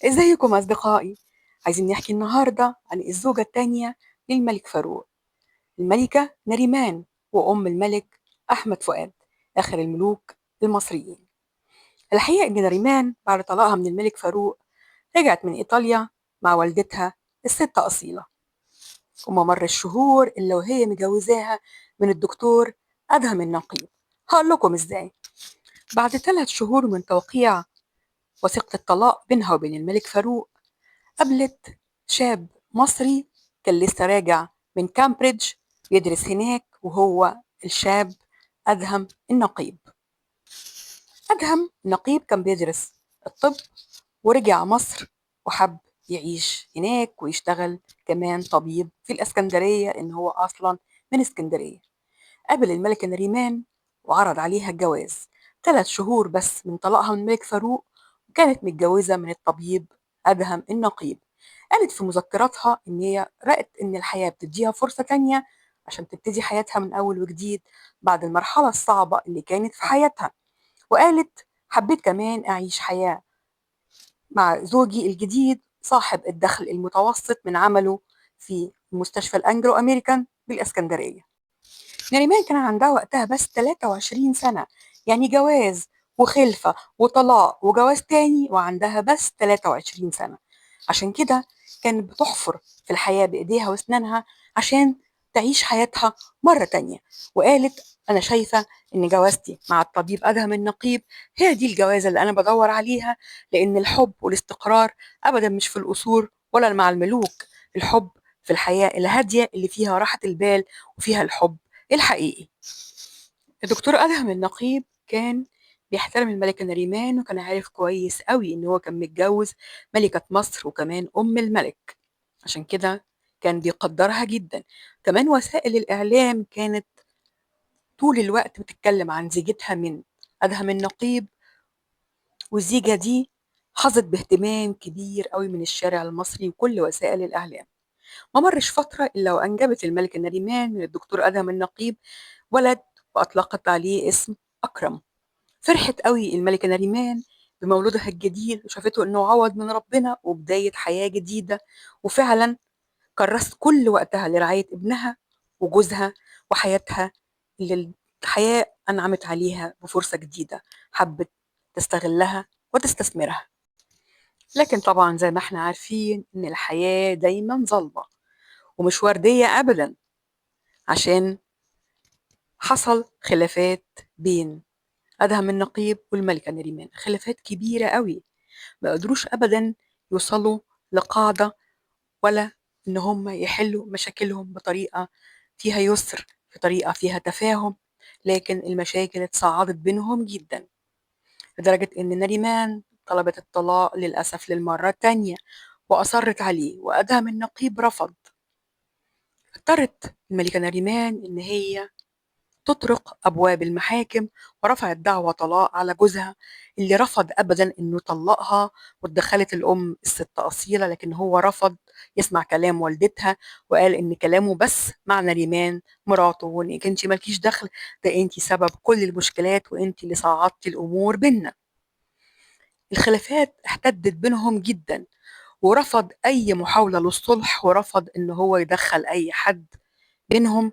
ازيكم أصدقائي؟ عايزين نحكي النهاردة عن الزوجة التانية للملك فاروق، الملكة نريمان، وأم الملك أحمد فؤاد، آخر الملوك المصريين. الحقيقة إن نريمان بعد طلاقها من الملك فاروق رجعت من إيطاليا مع والدتها الست أصيلة، وما مر الشهور إلا وهي مجوزاها من الدكتور أدهم النقيب. هقول لكم إزاي. بعد 3 شهور من توقيع وثيقة الطلاق بينها وبين الملك فاروق، قابلت شاب مصري كان لسه راجع من كامبريدج يدرس هناك، وهو الشاب أدهم النقيب. أدهم النقيب كان بيدرس الطب ورجع مصر وحب يعيش هناك ويشتغل كمان طبيب في الإسكندرية، إن هو أصلا من اسكندرية. قابل الملكة نريمان وعرض عليها الجواز 3 شهور بس من طلاقها من الملك فاروق، وكانت متجوزة من الطبيب أدهم النقيب. قالت في مذكراتها إن هي رأت إن الحياة بتديها فرصة تانية عشان تبتدي حياتها من أول وجديد بعد المرحلة الصعبة اللي كانت في حياتها. وقالت حبيت كمان أعيش حياة مع زوجي الجديد صاحب الدخل المتوسط من عمله في مستشفى الأنجلو أمريكان بالإسكندرية. نريمان كان عندها وقتها بس 23 سنة، يعني جواز وخلفة وطلاق وجواز تاني وعندها بس 23 سنة. عشان كده كانت بتحفر في الحياة بإيديها وأسنانها عشان تعيش حياتها مرة تانية. وقالت أنا شايفة إن جوازتي مع الطبيب أدهم النقيب هي دي الجوازة اللي أنا بدور عليها، لأن الحب والاستقرار أبدا مش في القصور ولا مع الملوك. الحب في الحياة الهادية اللي فيها راحة البال وفيها الحب الحقيقي. الدكتور أدهم النقيب كان بيحترم الملكة نريمان، وكان عارف كويس قوي إن هو كان متجوز ملكة مصر وكمان أم الملك، عشان كده كان بيقدرها جدا. كمان وسائل الإعلام كانت طول الوقت بتتكلم عن زيجتها من أدهم النقيب، والزيجة دي حظت باهتمام كبير قوي من الشارع المصري وكل وسائل الإعلام. ما مرش فترة إلا وأنجبت الملكة نريمان من الدكتور أدهم النقيب ولد، وأطلقت عليه اسم أكرم. فرحت قوي الملكة نريمان بمولودها الجديد وشافته إنه عوض من ربنا وبداية حياة جديدة، وفعلا كرست كل وقتها لرعاية ابنها وجوزها وحياتها اللي الحياة أنعمت عليها بفرصة جديدة، حبت تستغلها وتستثمرها. لكن طبعا زي ما احنا عارفين إن الحياة دايما ظلمة ومش وردية أبدا، عشان حصل خلافات بين أدهم النقيب والملكة نريمان، خلافات كبيرة قوي. ما قدروش أبدا يوصلوا لقاعدة ولا إن هم يحلوا مشاكلهم بطريقة فيها يسر، في طريقة فيها تفاهم. لكن المشاكل اتصاعدت بينهم جدا لدرجة إن نريمان طلبت الطلاق للأسف للمرة التانية وأصرت عليه، وأدهم النقيب رفض. اضطرت الملكة نريمان إن هي تطرق أبواب المحاكم ورفعت دعوى طلاق على جوزها اللي رفض أبدا إنه يطلقها. واتدخلت الأم الست أصيلة، لكن هو رفض يسمع كلام والدتها وقال إن كلامه بس مع نريمان مراته، وإنك أنت مالكيش دخل، ده أنت سبب كل المشكلات وأنت اللي صعدتي الأمور بينا. الخلافات احتدت بينهم جدا، ورفض أي محاولة للصلح، ورفض إن هو يدخل أي حد بينهم.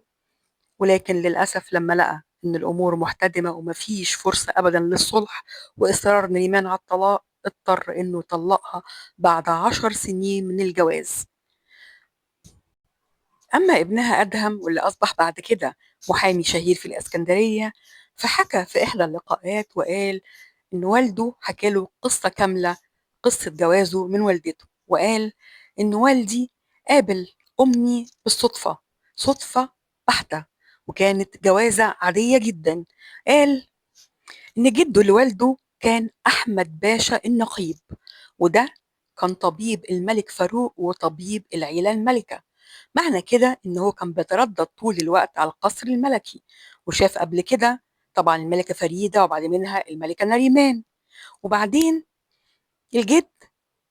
ولكن للأسف لما لقى إن الأمور محتدمة ومفيش فرصة أبدا للصلح وإصرار نيمان على الطلاق، اضطر إنه يطلقها بعد 10 سنين من الجواز. أما ابنها أدهم واللي أصبح بعد كده محامي شهير في الإسكندرية، فحكى في إحدى اللقاءات وقال إن والده حكى له قصة كاملة، قصة جوازه من والدته، وقال إن والدي قابل أمي بالصدفة، صدفة بحتة، وكانت جوازة عادية جدا. قال إن جده لوالده كان أحمد باشا النقيب، وده كان طبيب الملك فاروق وطبيب العيلة الملكة. معنى كده إن هو كان بيتردد طول الوقت على القصر الملكي، وشاف قبل كده طبعا الملكة فريدة وبعد منها الملكة نريمان. وبعدين الجد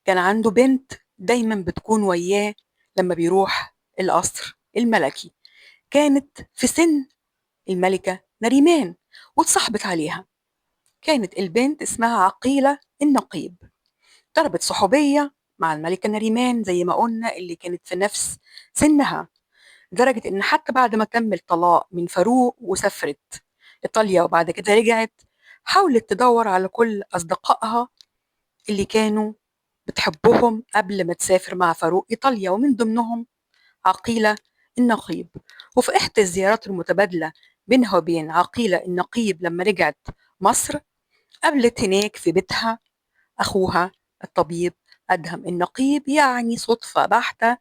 كان عنده بنت دايما بتكون وياه لما بيروح القصر الملكي، كانت في سن الملكة نريمان واتصاحبت عليها. كانت البنت اسمها عقيلة النقيب. ضربت صحوبية مع الملكة نريمان زي ما قلنا اللي كانت في نفس سنها، لدرجة إن حتى بعد ما تم الطلاق من فاروق وسافرت إيطاليا وبعد كده رجعت، حاولت تدور على كل أصدقائها اللي كانوا بتحبهم قبل ما تسافر مع فاروق إيطاليا، ومن ضمنهم عقيلة النقيب. وفي إحدى الزيارات المتبادلة بينها وبين عقيلة النقيب لما رجعت مصر، قابلت هناك في بيتها أخوها الطبيب أدهم النقيب، يعني صدفة بحتة،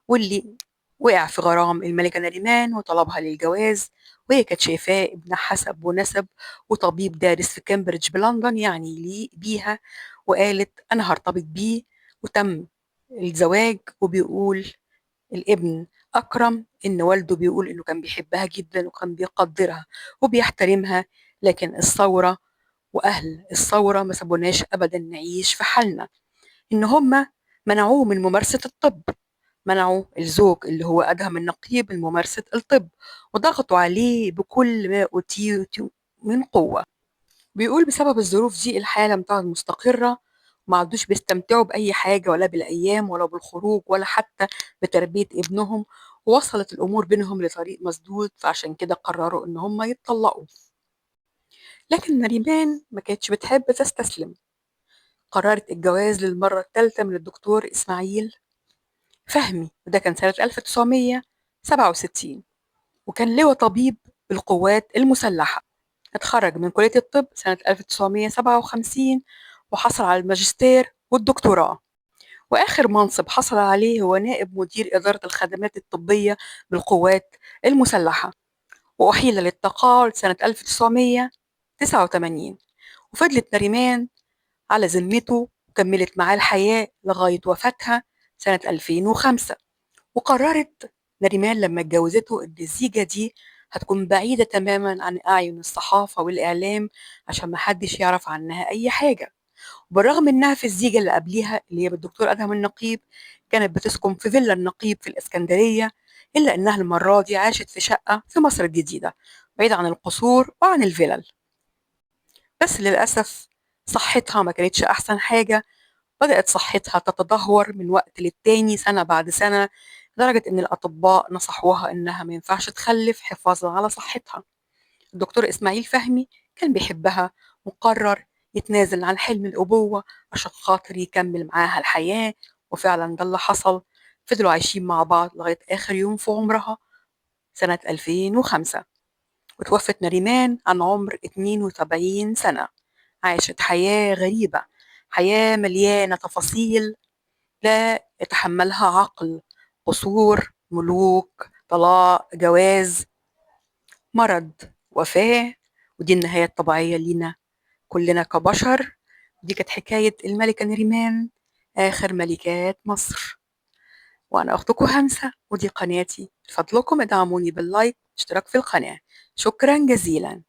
واللي وقع في غرام الملكة نريمان وطلبها للجواز، وهي كانت شايفاه ابن حسب ونسب وطبيب دارس في كامبريدج بلندن يعني يليق بيها، وقالت أنا هرتبط بيه. وتم الزواج. وبيقول الابن أكرم إن والده بيقول إنه كان بيحبها جدا وكان بيقدرها وبيحترمها، لكن الثورة وأهل الثورة ما سابوناش أبدا نعيش في حالنا، إن هم منعوه من ممارسة الطب، منعوا الزوج اللي هو أدهم النقيب من ممارسة الطب، وضغطوا عليه بكل ما أوتيتوا من قوة. بيقول بسبب الظروف دي الحياة لم تعد مستقرة، وما عادوش بيستمتعوا بأي حاجة ولا بالأيام ولا بالخروج ولا حتى بتربية ابنهم، ووصلت الأمور بينهم لطريق مسدود، فعشان كده قرروا إن هم يتطلقوا. لكن نريمان ما كانتش بتحب تستسلم، قررت الجواز للمرة الثالثة من الدكتور إسماعيل فهمي، وده كان سنة 1967، وكان لواء طبيب بالقوات المسلحة. اتخرج من كلية الطب سنة 1957 وحصل على الماجستير والدكتوراه، وآخر منصب حصل عليه هو نائب مدير إدارة الخدمات الطبية بالقوات المسلحة، وأحيل للتقاعد سنة 1989. وفضلت نريمان على ذمته وكملت معاه الحياة لغاية وفاتها سنة 2005. وقررت نريمان لما اتجوزته إن الزيجة دي هتكون بعيدة تماما عن أعين الصحافة والإعلام عشان محدش يعرف عنها أي حاجة. وبالرغم إنها في الزيجة اللي قبليها اللي هي بالدكتور أدهم النقيب كانت بتسكن في فيلا النقيب في الإسكندرية، إلا إنها المرة دي عاشت في شقة في مصر الجديدة بعيد عن القصور وعن الفلل. بس للأسف صحتها ما كانتش أحسن حاجة، بدأت صحتها تتدهور من وقت للتاني سنة بعد سنة، لدرجة إن الأطباء نصحوها إنها ما ينفعش تخلف حفاظا على صحتها. الدكتور إسماعيل فهمي كان بيحبها وقرر يتنازل عن حلم الأبوة عشان خاطر يكمل معاها الحياة، وفعلا ده اللي حصل. فضلوا عايشين مع بعض لغاية آخر يوم في عمرها سنة 2005، وتوفت نريمان عن عمر 72 سنة. عاشت حياة غريبة، حياة مليانة تفاصيل لا يتحملها عقل، قصور، ملوك، طلاق، جواز، مرض، وفاة، ودي النهاية الطبيعية لينا كلنا كبشر. دي كانت حكاية الملكة نريمان، آخر ملكات مصر. وأنا أختكم همسة، ودي قناتي، فضلكم ادعموني باللايك اشتراك في القناة. شكرا جزيلا.